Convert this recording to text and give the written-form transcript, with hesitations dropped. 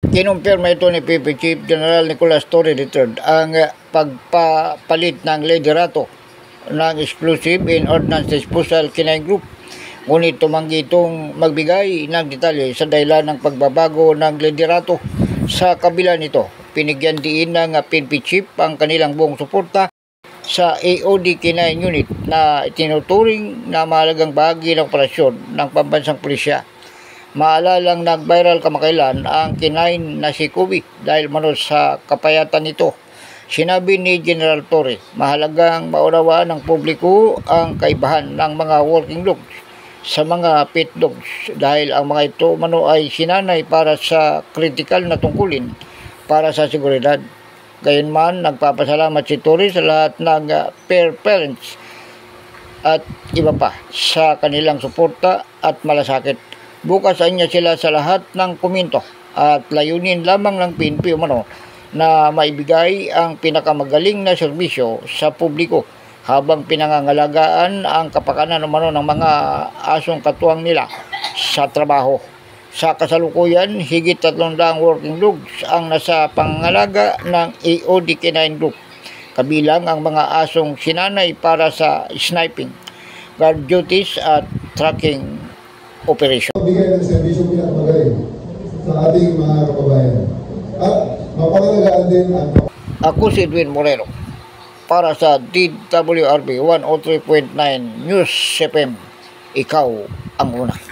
Kinumpirma ito ni PNP Chief General Nicolas Torre III ang pagpapalit ng liderato ng Explosive and Ordnance Disposal K9 Group. Ngunit tumanggi itong magbigay ng detalye sa dahilan ng pagbabago ng liderato. Sa kabila nito, pinigyan diin ng PNP Chief ang kanilang buong suporta sa AOD K9 unit na itinuturing na mahalagang bahagi ng operasyon ng pambansang pulisya. Maalalang nag-viral kamakailan ang K9 na si Kubi dahil manos sa kapayatan nito. Sinabi ni General Torre, mahalagang maunawaan ng publiko ang kaibahan ng mga working dogs sa mga pet dogs dahil ang mga ito mano ay sinanay para sa kritikal na tungkulin para sa seguridad. Gayunman, nagpapasalamat si Torre sa lahat ng pair parents at iba pa sa kanilang suporta at malasakit. Bukas niya sila sa lahat ng komento at layunin lamang ng PNP umano na maibigay ang pinakamagaling na serbisyo sa publiko habang pinangangalagaan ang kapakanan umano ng mga asong katuwang nila sa trabaho. Sa kasalukuyan, higit 300 working dogs ang nasa pangangalaga ng AOD K9 Group, kabilang ang mga asong sinanay para sa sniping, guard duties at tracking operation. Bigay ng serbisyo pinakamagaling sa ating mga kababayan. At mapangalagaan din ang... Ako si Edwin Moreno para sa DWRB 103.9 News FM. Ikaw ang una.